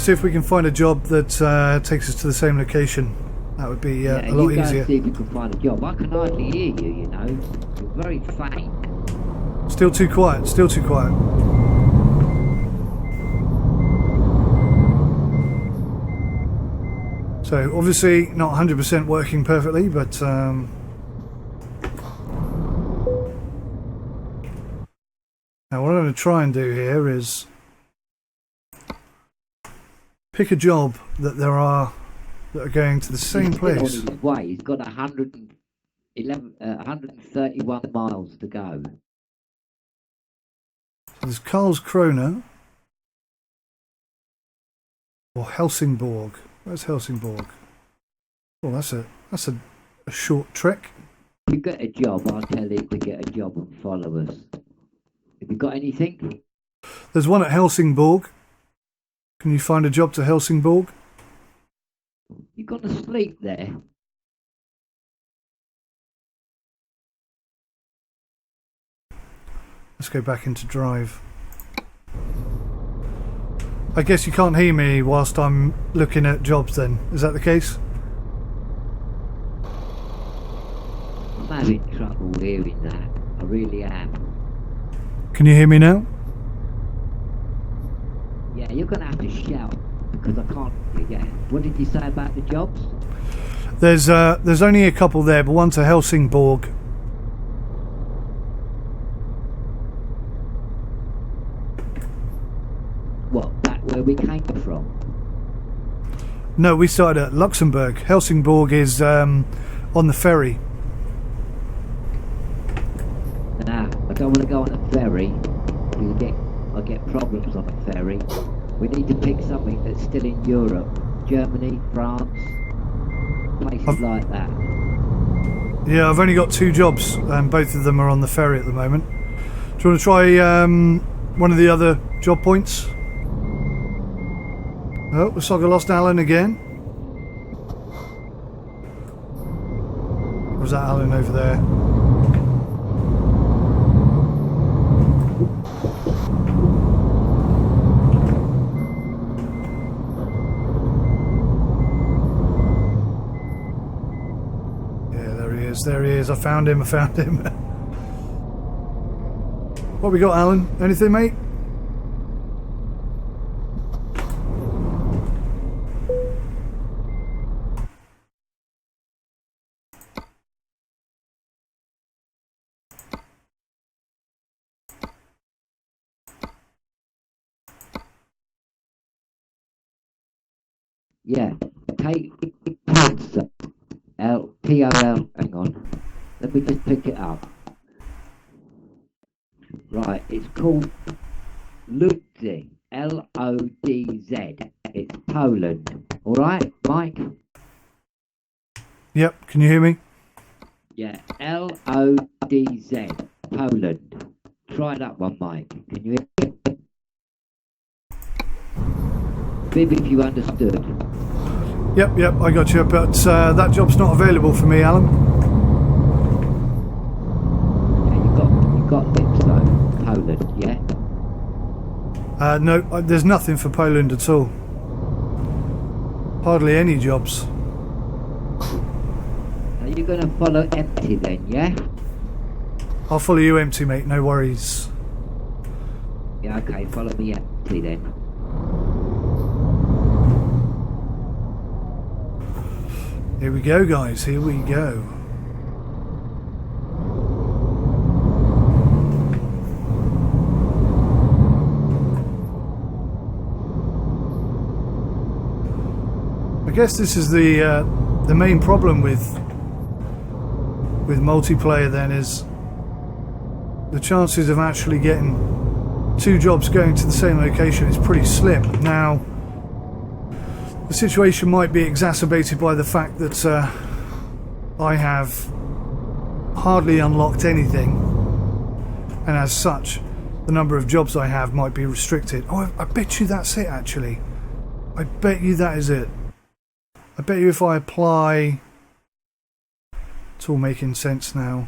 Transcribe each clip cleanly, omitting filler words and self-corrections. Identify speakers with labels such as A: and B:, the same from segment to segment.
A: see if we can find a job that takes us to the same location. That would be a lot
B: you go
A: easier.
B: and see if you can find a job. I can hardly hear you, you know. You're very faint.
A: Still too quiet, still too quiet. So obviously not 100% working perfectly, but now what I'm going to try and do here is pick a job that are going to the same place.
B: On his way. He's got 131 miles to go.
A: There's Karlskrona or Helsingborg. Where's Helsingborg? Oh, that's a short trek.
B: If you get a job, I'll tell you to get a job and follow us. Have you got anything?
A: There's one at Helsingborg. Can you find a job to Helsingborg?
B: You're going to sleep there.
A: Let's go back into drive. I guess you can't hear me whilst I'm looking at jobs then. Is that the case?
B: I'm having trouble hearing that. I really am.
A: Can you hear me now?
B: Yeah, you're going to have to shout because I can't hear you. What did you say about the jobs?
A: There's only a couple there, but one to Helsingborg.
B: What, back where we came from?
A: No, we started at Luxembourg. Helsingborg is on the ferry.
B: Nah, I don't want to go on a ferry. I get problems on a ferry. We need to pick something that's still in Europe. Germany, France, places like that.
A: Yeah, I've only got 2 jobs, and both of them are on the ferry at the moment. Do you want to try one of the other job points? Oh, looks like I lost Alan again. Or was that Alan over there? There he is. I found him. What we got, Alan? Anything, mate?
B: Yeah, take pizza. P-O-L, hang on. Let me just pick it up. Right, it's called Ludzi. L-O-D-Z. It's Poland. Alright, Mike?
A: Yep, can you hear me?
B: Yeah, L-O-D-Z. Poland. Try that one, Mike. Can you hear me? Maybe if you understood.
A: Yep, I got you, but that job's not available for me, Alan.
B: Yeah, you got lips though. Poland, yeah?
A: No, there's nothing for Poland at all. Hardly any jobs.
B: Are you going to follow empty then, yeah?
A: I'll follow you empty, mate, no worries.
B: Yeah, okay, follow me empty then.
A: Here we go, guys, here we go. I guess this is the main problem with multiplayer then, is the chances of actually getting 2 jobs going to the same location is pretty slim. Now, the situation might be exacerbated by the fact that I have hardly unlocked anything, and as such the number of jobs I have might be restricted. Oh, I bet you that's it actually. I bet you that is it. I bet you if I apply... It's all making sense now.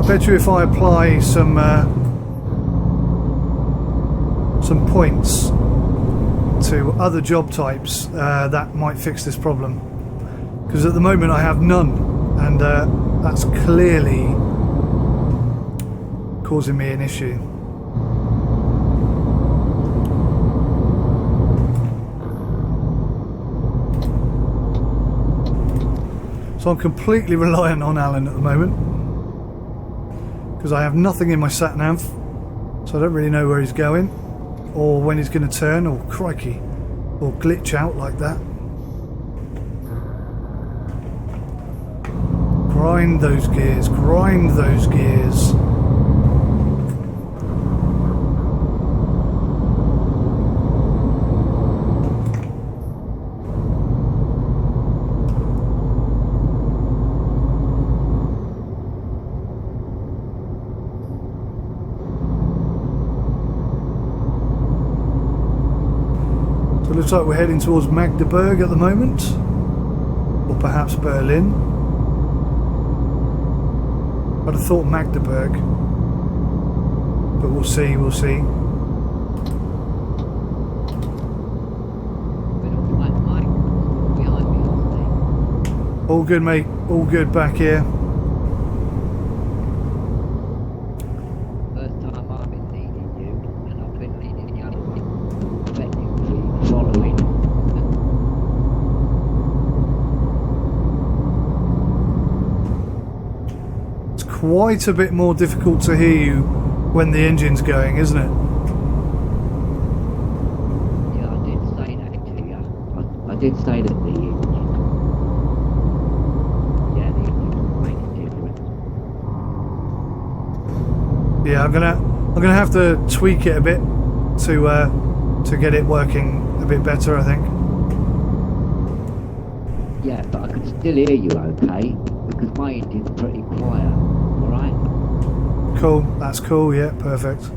A: Bet you if I apply some points to other job types, that might fix this problem. Because at the moment I have none, and that's clearly causing me an issue. So I'm completely reliant on Alan at the moment, because I have nothing in my sat-nav, so I don't really know where he's going or when he's going to turn, or crikey, or glitch out like that. Grind those gears, grind those gears. So it looks like we're heading towards Magdeburg at the moment, or perhaps Berlin. I'd have thought Magdeburg, but we'll see, we'll see. All good, mate, all good back here.
B: First time I've been leading you, and I've been leading the other way, effectively following.
A: Quite a bit more difficult to hear you when the engine's going, isn't it?
B: Yeah, I did say that to you. I did say that the engine, yeah, the engine will make a difference.
A: Yeah, I'm gonna have to tweak it a bit to get it working a bit better, I think.
B: Yeah, but I can still hear you okay, because my engine's pretty quiet, alright?
A: Cool, that's cool, yeah, perfect.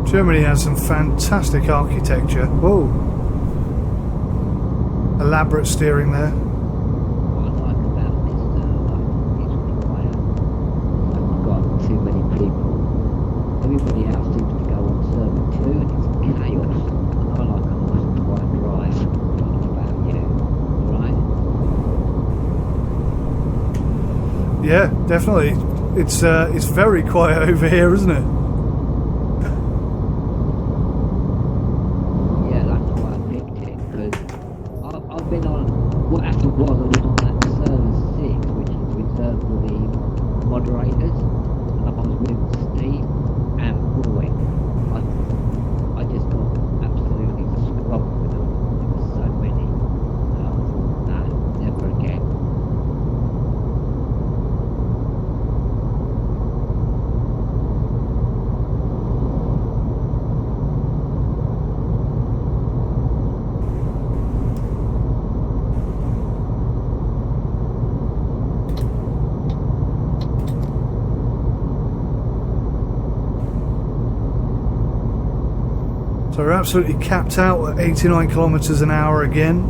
A: Germany has some fantastic architecture. Whoa. Elaborate steering there.
B: What I like about this server is quiet. You haven't got too many people. Everybody else seems to go on server 2 and it's chaos. And I like a nice quiet drive. I don't know about you, alright?
A: Yeah, definitely. It's very quiet over here, isn't it?
B: Been on, what happened was I was on that server 6, which is reserved for the moderators, and I was with Steve and Boy. I just got absolutely swamped with them. There were so many. I thought, nah, never again.
A: So we're absolutely capped out at 89 kilometers an hour again.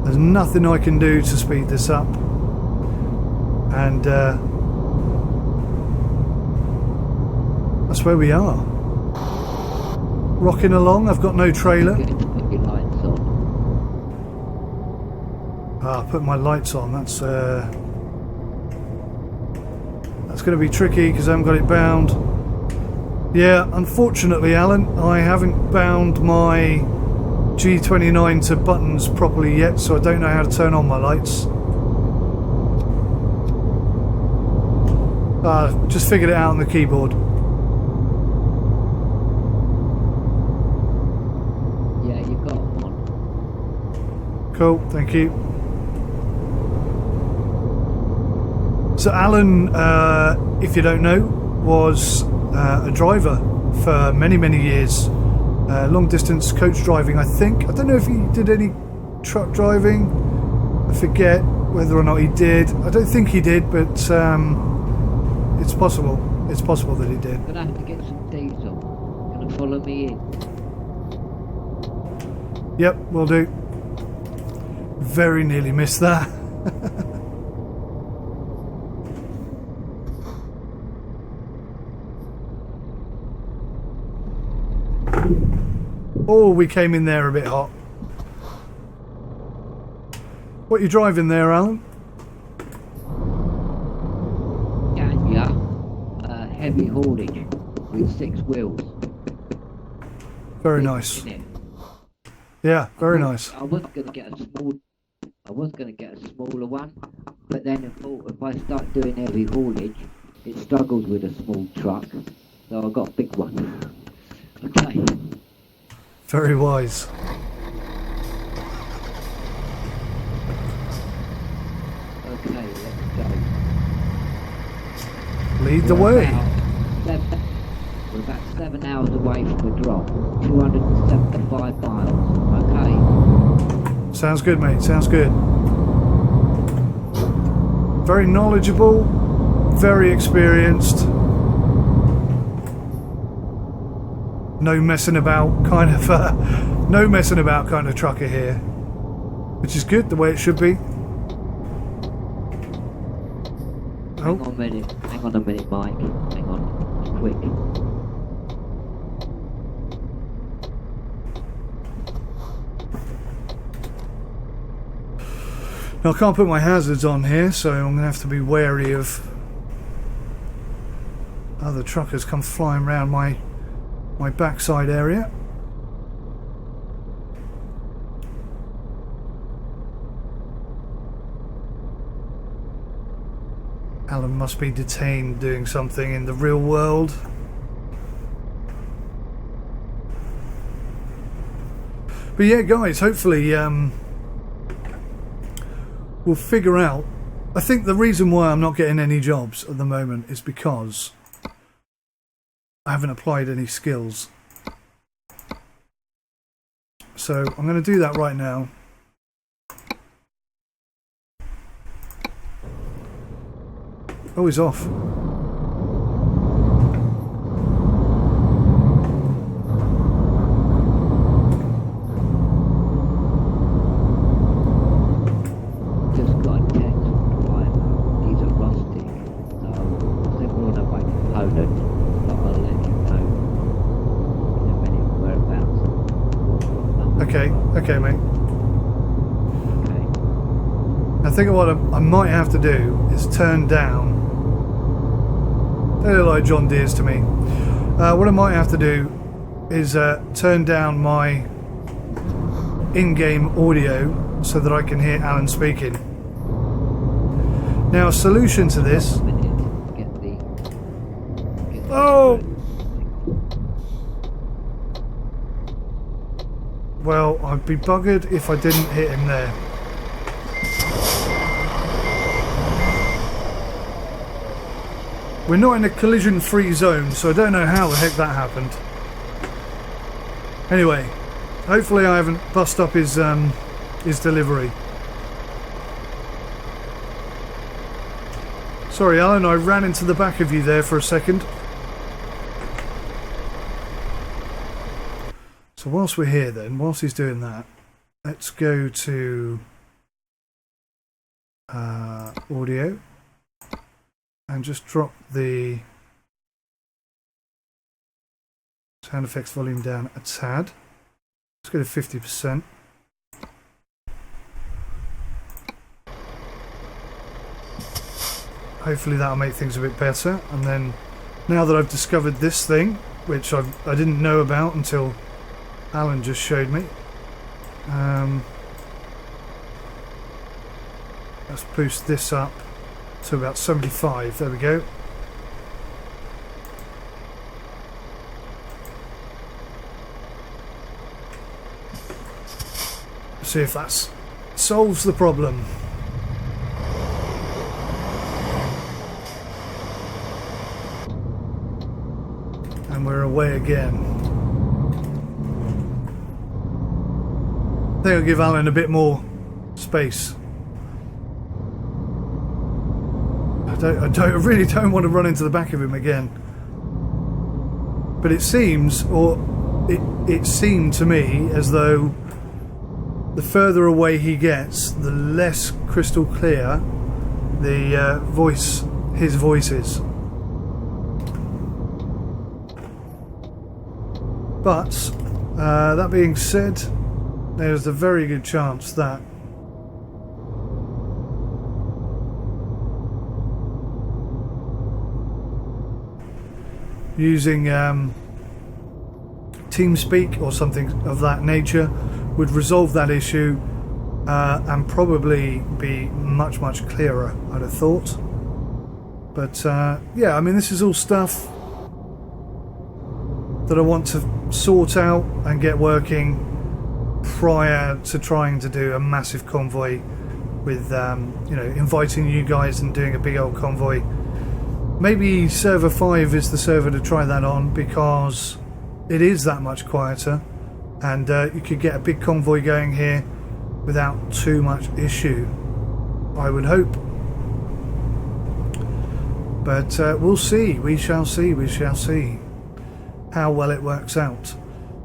A: There's nothing I can do to speed this up. And that's where we are. Rocking along, I've got no trailer.
B: Get to put your lights on.
A: Ah, put my lights on, that's going to be tricky because I haven't got it bound. Yeah, unfortunately, Alan, I haven't bound my G29 to buttons properly yet, so I don't know how to turn on my lights. Just figured it out on the keyboard.
B: Yeah, you got one.
A: Cool, thank you. So Alan, if you don't know, was a driver for many, many years. Long distance coach driving, I think. I don't know if he did any truck driving. I forget whether or not he did. I don't think he did, but it's possible. It's possible that he did.
B: I'm gonna have to get some diesel. Gonna follow me in.
A: Yep, will do. Very nearly missed that. Oh, we came in there a bit hot. What are you driving there, Alan?
B: Ganya, heavy haulage with 6 wheels.
A: Very nice. Yeah, very nice.
B: I was gonna get a smaller one, but then I thought if I start doing heavy haulage, it struggles with a small truck, so I got a big one. Okay.
A: Very wise.
B: Okay, let's go.
A: Lead the way.
B: We're about 7 hours away from the drop. 275 miles. Okay.
A: Sounds good, mate. Sounds good. Very knowledgeable, very experienced. No messing about kind of trucker here, which is good, the way it should be.
B: Hang on a minute, Mike. Hang on, quick.
A: Now I can't put my hazards on here, so I'm going to have to be wary of other truckers come flying around my backside area. Alan must be detained doing something in the real world. But yeah, guys, hopefully we'll figure out. I think the reason why I'm not getting any jobs at the moment is because I haven't applied any skills. So I'm going to do that right now. Oh, he's off.
B: Just got a text from the driver. These are rustic. So I think we're on our way to Poland. But I'll let you know in a minute whereabouts.
A: Okay, okay, mate.
B: Okay.
A: I think what I might have to do is turn down. They look like John Deere's to me. What I might have to do is turn down my in-game audio so that I can hear Alan speaking. Now, a solution to this. Oh! Well, I'd be buggered if I didn't hit him there. We're not in a collision-free zone, so I don't know how the heck that happened. Anyway, hopefully I haven't bust up his delivery. Sorry, Alan, I ran into the back of you there for a second. So whilst we're here then, whilst he's doing that, let's go to audio. And just drop the sound effects volume down a tad. Let's go to 50%. Hopefully that'll make things a bit better. And then, now that I've discovered this thing, which I didn't know about until Alan just showed me, let's boost this up to about 75. There we go. See if that solves the problem. And we're away again. I think I'll give Alan a bit more space. I really don't want to run into the back of him again. But it seems, or it seemed to me as though the further away he gets, the less crystal clear the his voice is. But that being said, there's a very good chance that using TeamSpeak or something of that nature would resolve that issue and probably be much clearer, I'd have thought. But yeah, I mean, this is all stuff that I want to sort out and get working prior to trying to do a massive convoy with you know, inviting you guys and doing a big old convoy. Maybe server 5 is the server to try that on, because it is that much quieter and you could get a big convoy going here without too much issue, I would hope. But we'll see, we shall see how well it works out.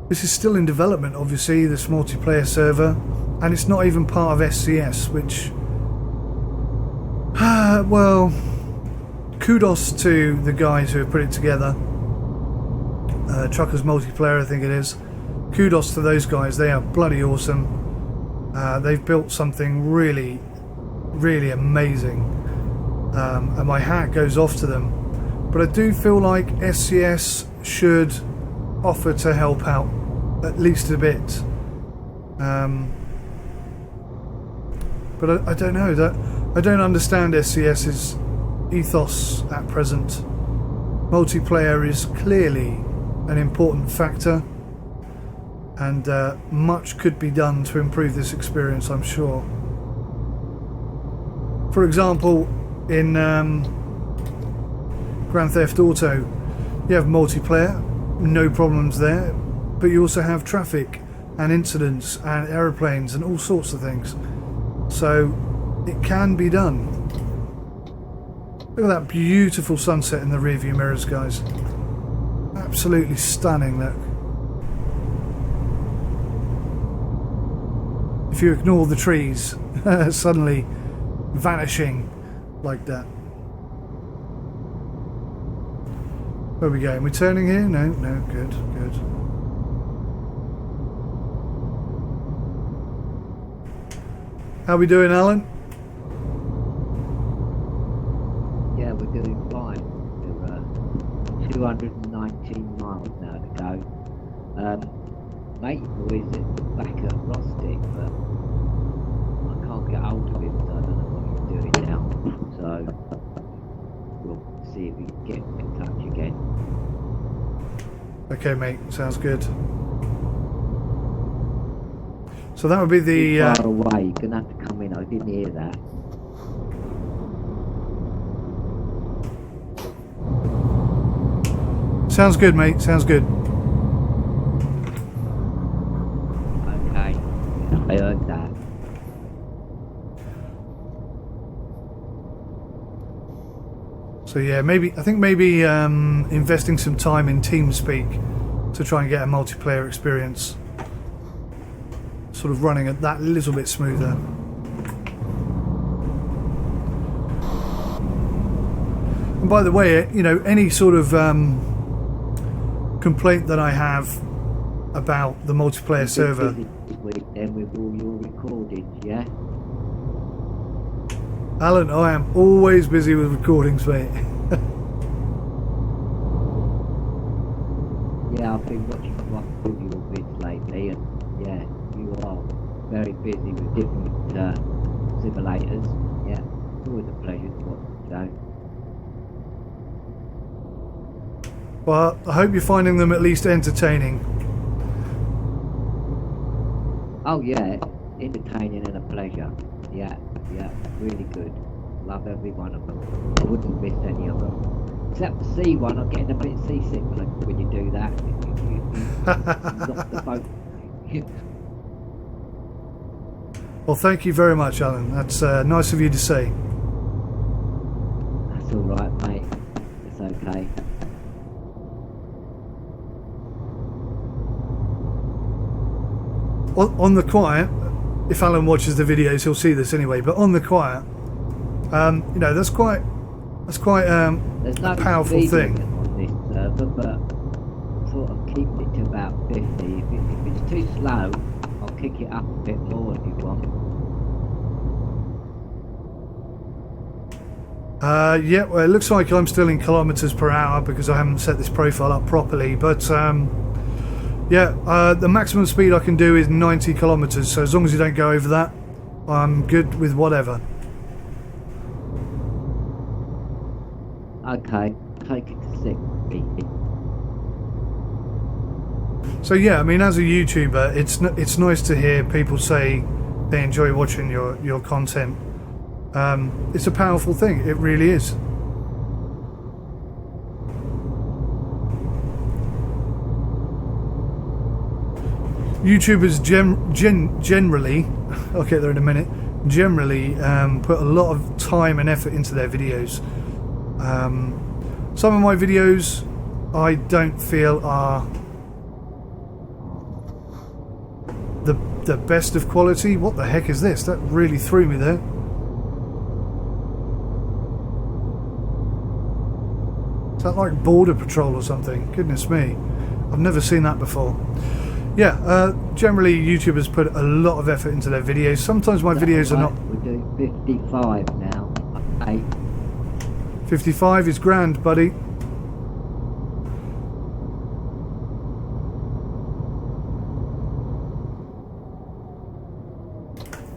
A: This is still in development, obviously, this multiplayer server, and it's not even part of SCS, which well, kudos to the guys who have put it together. Truckers Multiplayer, I think it is. Kudos to those guys, they are bloody awesome. They've built something really amazing, and my hat goes off to them. But I do feel like SCS should offer to help out at least a bit. But I don't know, that I don't understand SCS's ethos at present. Multiplayer is clearly an important factor, and much could be done to improve this experience, I'm sure. For example, in Grand Theft Auto, you have multiplayer, no problems there, but you also have traffic and incidents and aeroplanes and all sorts of things. So it can be done. Look at that beautiful sunset in the rearview mirrors, guys. Absolutely stunning, look. If you ignore the trees suddenly vanishing like that. Where are we going? We're turning here? No, good. How we doing, Alan?
B: Yeah, we're doing fine. We're 219 miles now to go. Mate is back at Rostic, but I can't get hold of him, so I don't know what he's doing now. So we'll see if we can get in touch again.
A: Okay, mate, sounds good. So that would be the
B: far away, you're gonna have to come in. I didn't hear that.
A: Sounds good, mate, sounds good.
B: Okay, I heard that.
A: So yeah, I think maybe investing some time in TeamSpeak to try and get a multiplayer experience sort of running at that little bit smoother. And by the way, you know, any sort of complaint that I have about the multiplayer server.
B: This week then with all your recordings, yeah?
A: Alan, I am always busy with recordings, mate.
B: Yeah, I've been watching quite a few of your vids lately, and yeah, you are very busy with different simulators. Yeah, it's always a pleasure to watch, so.
A: Well, I hope you're finding them at least entertaining.
B: Oh yeah, entertaining and a pleasure. Yeah, really good. Love every one of them. I wouldn't miss any of them. except the sea one, I'm getting a bit seasick when you do that. You knock the boat.
A: Well, thank you very much, Alan. That's nice of you to say.
B: That's all right, mate. It's okay.
A: On the quiet, if Alan watches the videos, he'll see this anyway. But on the quiet, you know, that's quite
B: There's no
A: a powerful
B: speed
A: thing.
B: limit on this server, but sort of keep it to about 50. If it's too slow, I'll kick it up a bit more if you want.
A: Yeah, well, it looks like I'm still in kilometers per hour because I haven't set this profile up properly. But yeah, the maximum speed I can do is 90 kilometers. So as long as you don't go over that, I'm good with whatever.
B: Okay, take it to 60.
A: So yeah, I mean, as a YouTuber, it's nice to hear people say they enjoy watching your content. It's a powerful thing. It really is. YouTubers generally, I'll get there in a minute, generally put a lot of time and effort into their videos. Some of my videos I don't feel are the best of quality. What the heck is this? That really threw me there. Is that like Border Patrol or something? Goodness me, I've never seen that before. Yeah, generally YouTubers put a lot of effort into their videos. Sometimes my videos are not...
B: We're doing 55 now. Okay.
A: 55 is grand, buddy.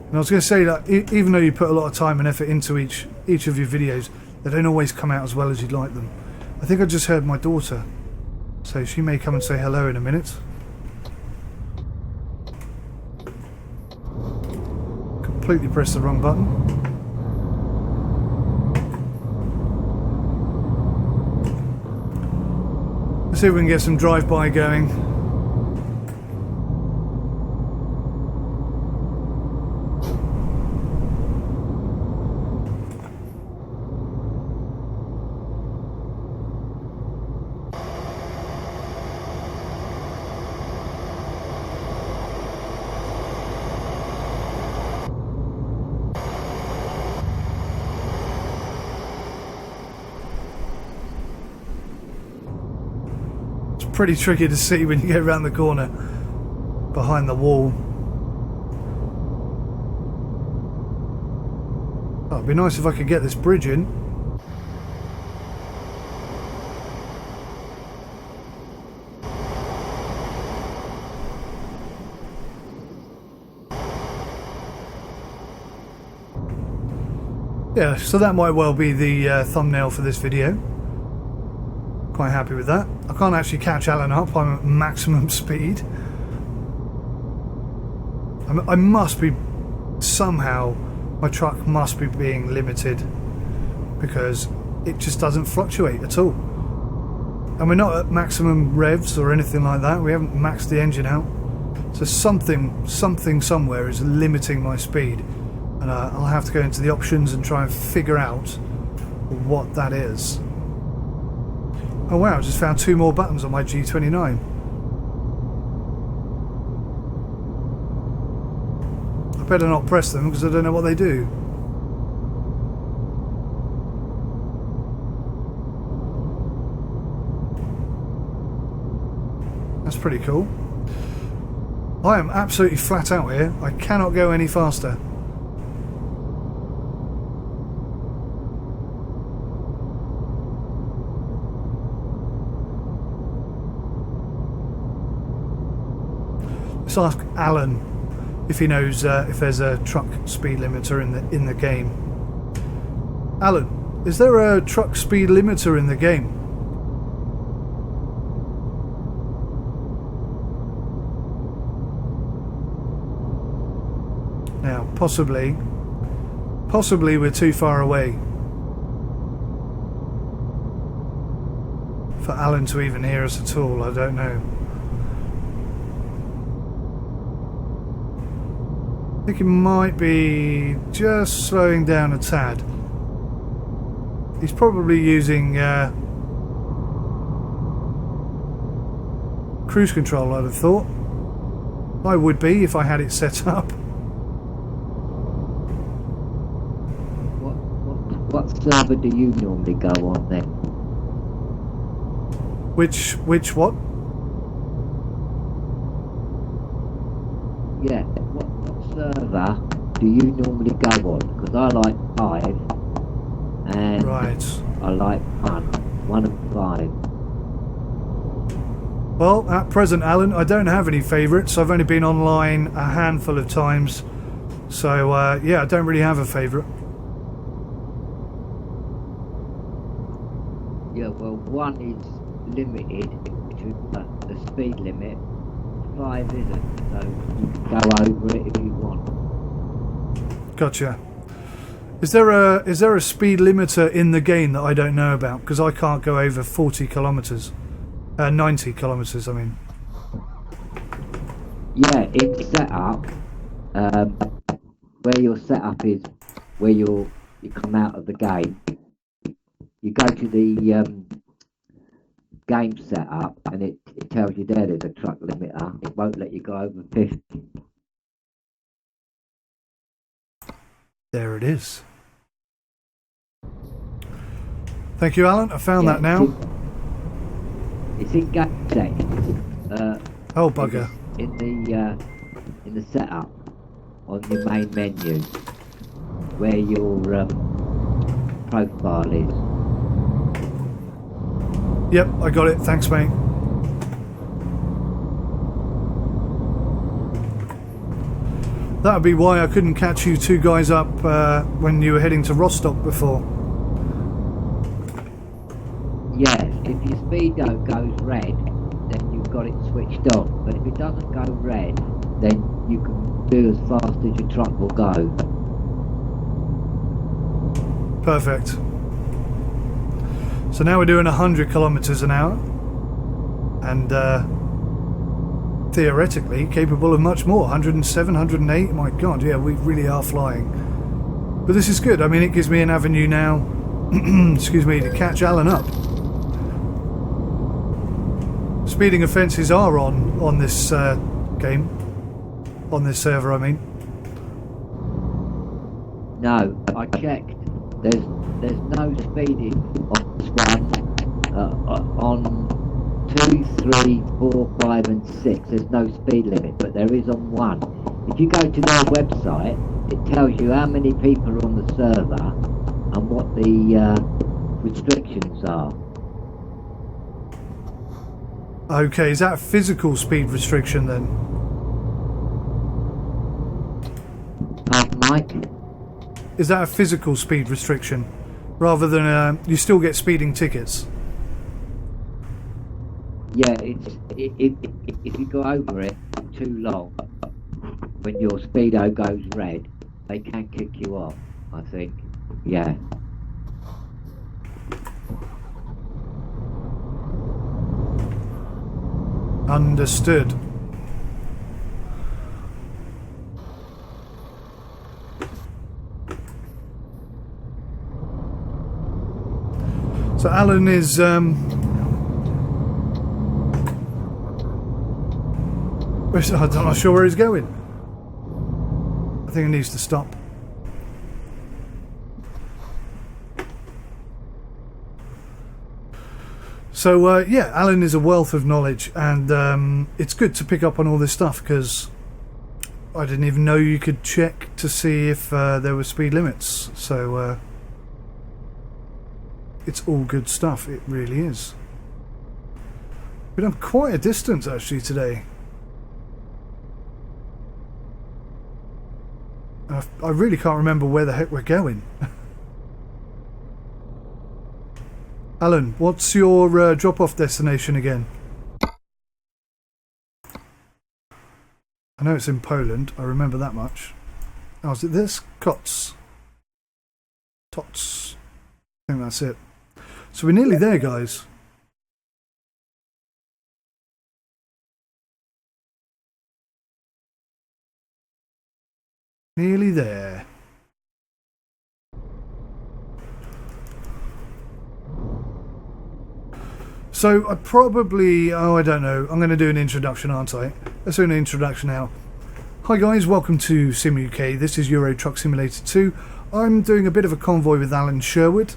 A: And I was going to say that even though you put a lot of time and effort into each of your videos, they don't always come out as well as you'd like them. I think I just heard my daughter, so she may come and say hello in a minute. Completely pressed the wrong button. Let's see if we can get some drive-by going. Pretty tricky to see when you get around the corner behind the wall. Oh, it'd be nice if I could get this bridge in. Yeah, so that might well be the thumbnail for this video. Quite happy with that. I can't actually catch Alan up. I'm at maximum speed. I must be somehow, my truck must be being limited because it just doesn't fluctuate at all. And we're not at maximum revs or anything like that. We haven't maxed the engine out. So something somewhere is limiting my speed, and I'll have to go into the options and try and figure out what that is. Oh wow, I just found 2 more buttons on my G29. I better not press them because I don't know what they do. That's pretty cool. I am absolutely flat out here. I cannot go any faster. Let's ask Alan if he knows if there's a truck speed limiter in the game. Alan, is there a truck speed limiter in the game? Now, possibly we're too far away. for Alan to even hear us at all, I don't know. I think he might be just slowing down a tad. He's probably using cruise control, I'd have thought. I would be if I had it set up.
B: What server do you normally go on then?
A: Which what?
B: Yeah, what server do you normally go on? Because I like 5, and
A: Right.
B: I like 1 and 5.
A: Well, at present, Alan, I don't have any favourites. I've only been online a handful of times. So, yeah, I don't really have a favourite.
B: Yeah, well, 1 is limited to the speed limit. 5 isn't, so you can go over it if you want.
A: Gotcha. Is there a speed limiter in the game that I don't know about? Because I can't go over 40 kilometres. 90 kilometres, I mean.
B: Yeah, it's set up. Where your setup is, where you come out of the game. You go to the game setup, and it tells you there's a truck limiter. It won't let you go over 50.
A: There it is. Thank you, Alan. I found that now.
B: It's in game settings.
A: Oh, bugger.
B: In the setup on your main menu, where your profile is.
A: Yep, I got it. Thanks, mate. That would be why I couldn't catch you two guys up when you were heading to Rostock before.
B: Yeah, if your speedo goes red, then you've got it switched on. But if it doesn't go red, then you can do as fast as your truck will go.
A: Perfect. So now we're doing 100 kilometres an hour. And theoretically capable of much more. 107, 108. My God, yeah, we really are flying. But this is good. I mean, it gives me an avenue now, excuse me, to catch Alan up. Speeding offences are on this game, on this server, I mean.
B: No, I checked. There's no speeding on this one. On 2, 3, 4, 5 and 6 there's no speed limit, but there is on 1. If you go to their website, it tells you how many people are on the server and what the restrictions are.
A: Okay, is that a physical speed restriction then?
B: Pardon, Mike?
A: Is that a physical speed restriction rather than you still get speeding tickets?
B: Yeah, if you go over it too long, when your speedo goes red, they can kick you off, I think. Yeah.
A: Understood. So Alan is I'm not sure where he's going. I think he needs to stop. So yeah, Alan is a wealth of knowledge, and it's good to pick up on all this stuff because I didn't even know you could check to see if there were speed limits. So it's all good stuff. It really is. We've done quite a distance actually today. I really can't remember where the heck we're going. Alan, what's your drop-off destination again? I know it's in Poland, I remember that much. Oh, is it this? Tots. I think that's it. So we're nearly there, guys. Nearly there. So I probably, I don't know, I'm going to do an introduction, aren't I? Let's do an introduction now. Hi guys, welcome to Sim UK. This is Euro Truck Simulator 2. I'm doing a bit of a convoy with Alan Sherwood.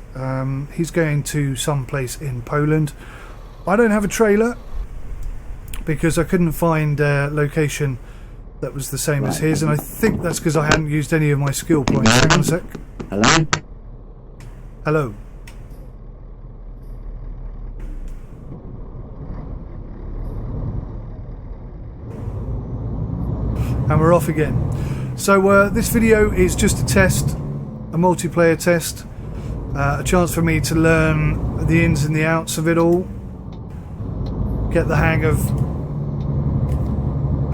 A: He's going to some place in Poland. I don't have a trailer because I couldn't find a location that was the same as his, and I think that's because I hadn't used any of my skill points. Hang on a sec.
B: Hello?
A: Hello. And we're off again. So this video is just a test, a multiplayer test, a chance for me to learn the ins and the outs of it all, get the hang of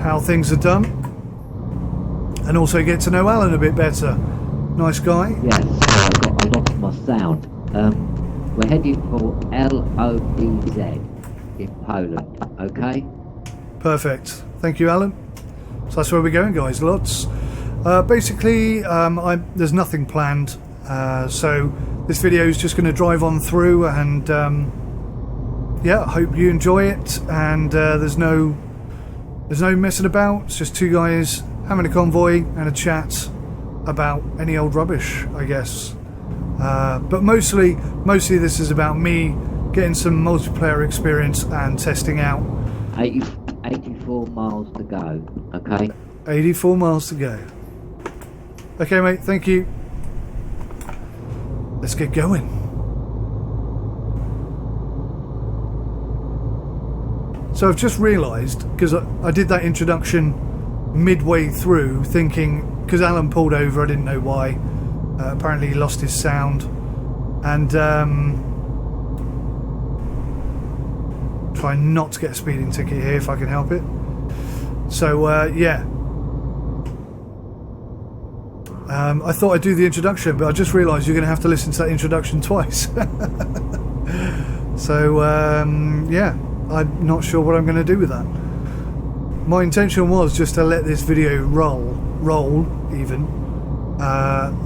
A: how things are done, and also get to know Alan a bit better. Nice guy.
B: Yes, I lost my sound. We're heading for LODZ in Poland, okay?
A: Perfect. Thank you, Alan. So that's where we're going, guys. Lots. Basically, there's nothing planned. So this video is just going to drive on through, and yeah, I hope you enjoy it. And there's no messing about. It's just two guys having a convoy and a chat about any old rubbish, I guess. But mostly this is about me getting some multiplayer experience and testing out.
B: 84 miles to go, okay?
A: 84 miles to go. Okay, mate, thank you. Let's get going. So I've just realised, because I did that introduction midway through, thinking, because Alan pulled over, I didn't know why. Apparently he lost his sound. And try not to get a speeding ticket here if I can help it. So yeah. I thought I'd do the introduction, but I just realised you're going to have to listen to that introduction twice. So yeah, I'm not sure what I'm going to do with that. My intention was just to let this video roll even,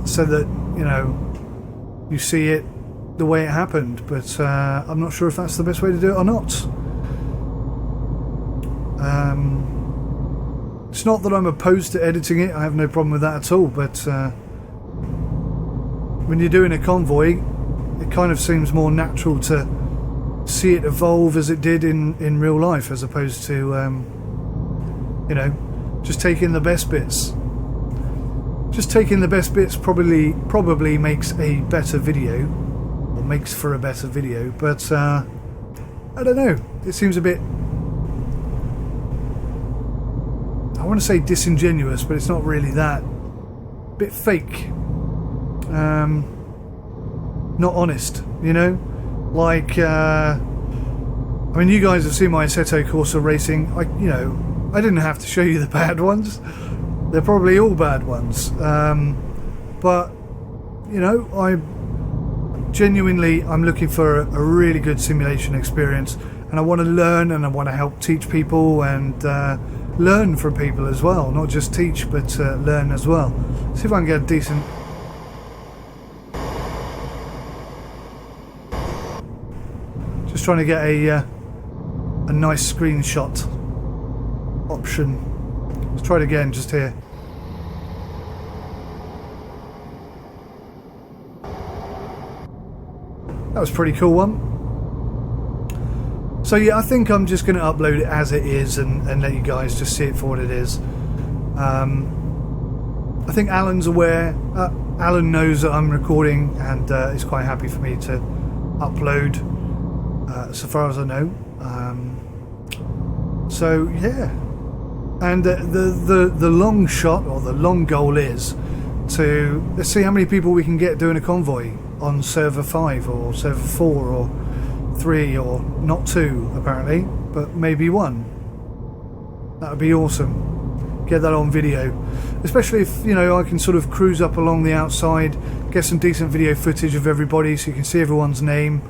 A: so that, you know, you see it the way it happened, but I'm not sure if that's the best way to do it or not. It's not that I'm opposed to editing it, I have no problem with that at all, but when you're doing a convoy, it kind of seems more natural to see it evolve as it did in real life, as opposed to you know, just taking the best bits. Just taking the best bits probably makes a better video, or makes for a better video, but I don't know, it seems a bit, I want to say disingenuous, but it's not really that. Bit fake. Not honest, you know? Like, I mean, you guys have seen my Assetto Corsa racing. You know, I didn't have to show you the bad ones. They're probably all bad ones. But, you know, I'm looking for a really good simulation experience, and I want to learn, and I want to help teach people, and learn from people as well. Not just teach, but learn as well. See if I can get a decent... Just trying to get a nice screenshot option. Let's try it again, just here. That was a pretty cool one. So yeah, I think I'm just going to upload it as it is, and let you guys just see it for what it is. I think Alan's aware. Alan knows that I'm recording, and is quite happy for me to upload, so far as I know. So yeah, and the long shot, or the long goal, is to, let's see how many people we can get doing a convoy on server 5 or server 4 or 3, or not 2 apparently, but maybe 1. That would be awesome. Get that on video, especially if, you know, I can sort of cruise up along the outside, get some decent video footage of everybody so you can see everyone's name.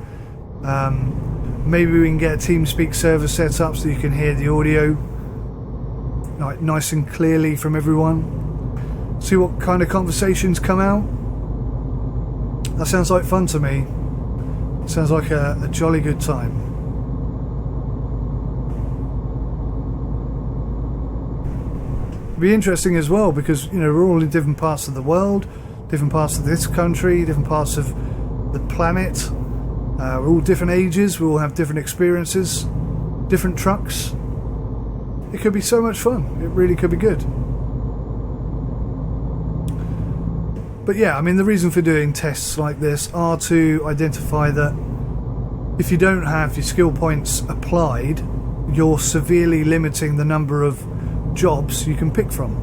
A: Maybe we can get a TeamSpeak server set up so you can hear the audio like nice and clearly from everyone. see what kind of conversations come out. That sounds like fun to me. Sounds like a jolly good time. Be interesting as well because, you know, we're all in different parts of the world, different parts of this country, different parts of the planet. We're all different ages, we all have different experiences, different trucks. It could be so much fun. It really could be good. But yeah, I mean, the reason for doing tests like this are to identify that if you don't have your skill points applied, you're severely limiting the number of jobs you can pick from.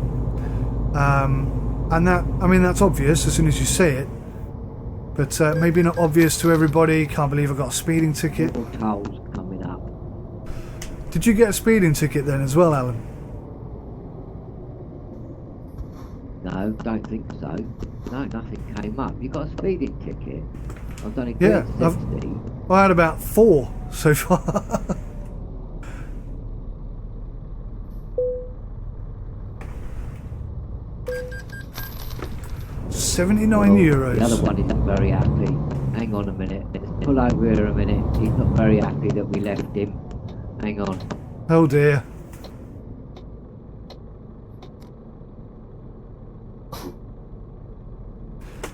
A: And that, I mean, that's obvious as soon as you say it, but maybe not obvious to everybody. Can't believe I got a speeding ticket.
B: Tolls coming up.
A: Did you get a speeding ticket then as well, Alan?
B: No, don't think so. No, nothing came up. You got a speeding ticket? I've done it.
A: Yeah,
B: 60.
A: I had about 4 so far. €79.
B: The other one isn't very happy. Hang on a minute. Let's pull over here a minute. He's not very happy that we left him. Hang on.
A: Oh dear.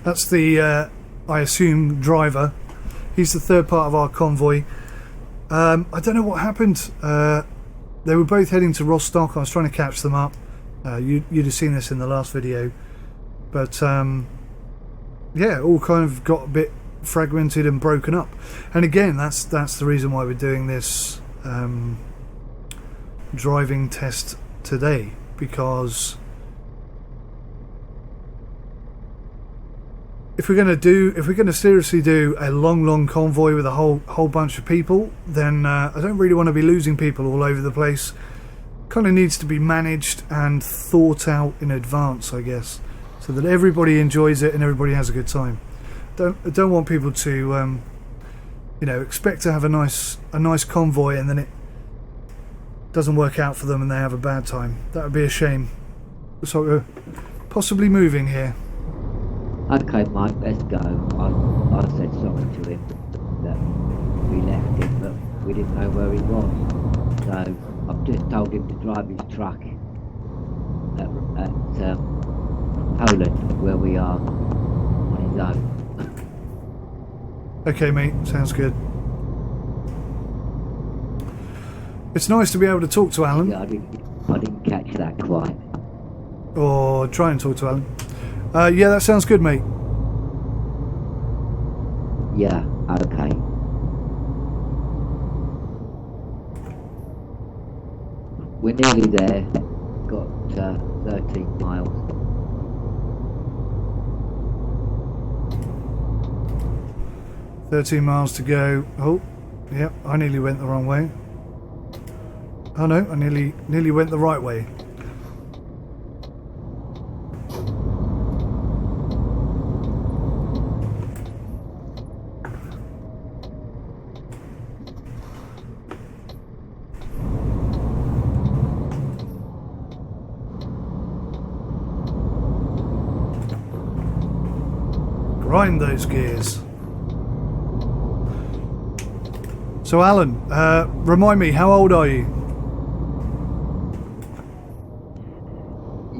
A: That's the, I assume, driver. He's the third part of our convoy. I don't know what happened. They were both heading to Rostock. I was trying to catch them up. You'd have seen this in the last video. But yeah, all kind of got a bit fragmented and broken up. And again, that's the reason why we're doing this driving test today, because if we're going to seriously do a long convoy with a whole bunch of people, then I don't really want to be losing people all over the place. Kind of needs to be managed and thought out in advance, I guess, so that everybody enjoys it and everybody has a good time. Don't want people to you know, expect to have a nice convoy and then it doesn't work out for them and they have a bad time. That would be a shame. So we're possibly moving here.
B: Okay, Mike, let's go. I said sorry to him that we left him, but we didn't know where he was. So I've just told him to drive his truck at Poland, where we are, on his own.
A: Okay, mate, sounds good. It's nice to be able to talk to Alan.
B: Yeah, I didn't catch that quite.
A: Or try and talk to Alan. Yeah, that sounds good, mate.
B: Yeah, okay. We're nearly there. Got 13 miles.
A: $13 miles to go. Oh, yep, I nearly went the wrong way. Oh no, I nearly went the right way. Grind those gears. So Alan, remind me, how old are you?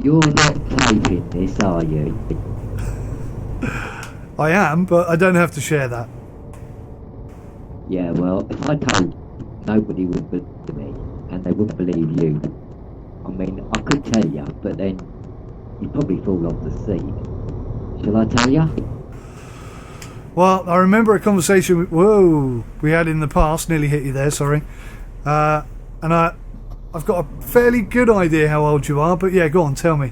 B: You're not taping this, are you?
A: I am, but I don't have to share that.
B: Yeah, well, if I told, nobody would believe me, and they wouldn't believe you. I mean, I could tell you, but then you'd probably fall off the seat. Shall I tell you?
A: Well, I remember a conversation we had in the past. Nearly hit you there, sorry. And I've got a fairly good idea how old you are, but yeah, go on, tell me.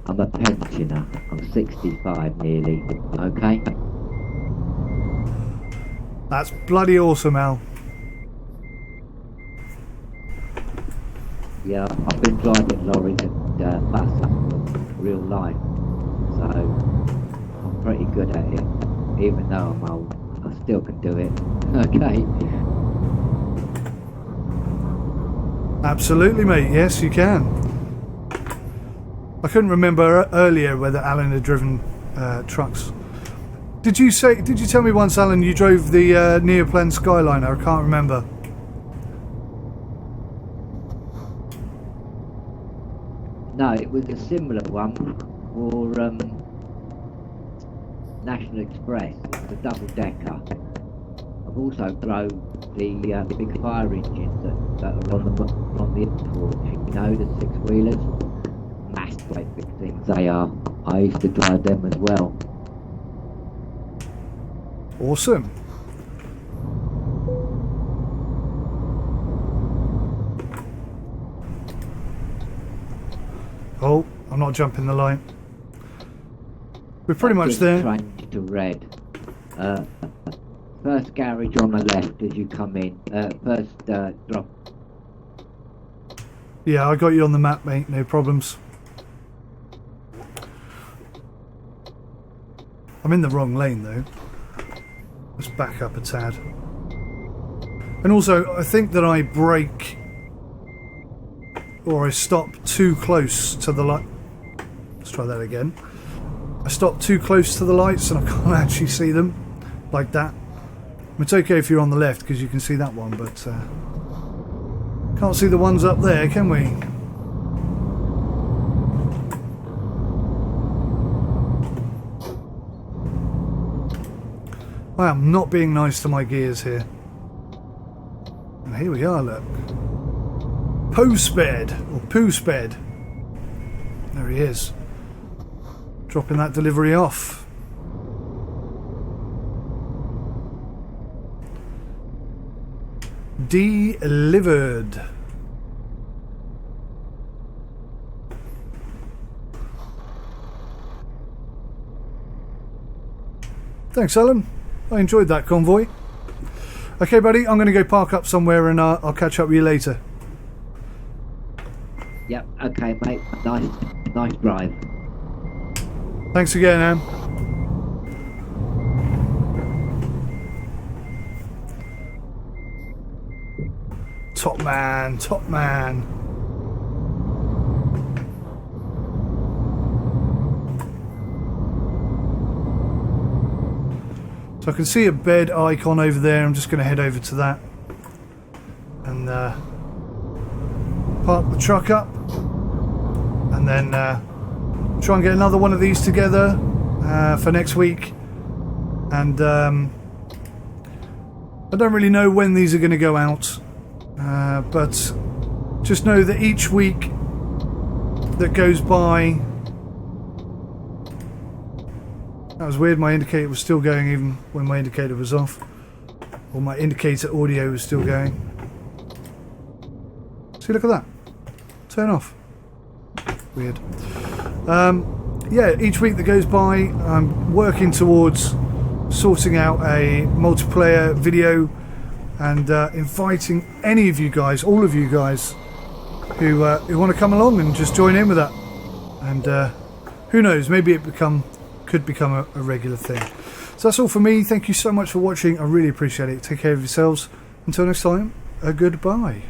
B: I'm a pensioner. I'm 65 nearly, okay?
A: That's bloody awesome, Al.
B: Yeah, I've been driving lorries and buses in real life, so I'm pretty good at it. Even though I'm old, I still can do it, okay?
A: Absolutely, mate. Yes, you can. I couldn't remember earlier whether Alan had driven trucks. Did you tell me once, Alan, you drove the Neoplan Skyliner? I can't remember.
B: No, it was a similar one for National Express. It was a double-decker. I've also drove the big fire engines that are on the airport. You know, the six-wheelers. Massive, great big things they are. I used to drive them as well.
A: Awesome. Oh, I'm not jumping the line. We're pretty much there.
B: Change to red. First garage on the left as you come in. First drop.
A: Yeah, I got you on the map, mate. No problems. I'm in the wrong lane, though. Let's back up a tad. And also, I think that I brake or I stop too close to the light. Let's try that again. I stop too close to the lights and I can't actually see them like that. It's okay if you're on the left because you can see that one, but can't see the ones up there, can we? I am not being nice to my gears here. And here we are, look. Posped, or Poosped. There he is. Dropping that delivery off. Delivered. Thanks, Alan. I enjoyed that convoy. Okay, buddy, I'm going to go park up somewhere and I'll catch up with you later.
B: Yep, okay, mate. Nice drive.
A: Thanks again, Anne. Top man, top man. So I can see a bed icon over there. I'm just going to head over to that and park the truck up and then try and get another one of these together for next week. And I don't really know when these are going to go out, but just know that each week that goes by. That was weird, my indicator was still going even when my indicator was off. Or my indicator audio was still going. See, look at that. Turn off. Weird. Yeah, each week that goes by, I'm working towards sorting out a multiplayer video and inviting any of you guys, all of you guys, who want to come along and just join in with that. And who knows, maybe it could become a regular thing. So that's all for me. Thank you so much for watching. I really appreciate it. Take care of yourselves. Until next time, a goodbye.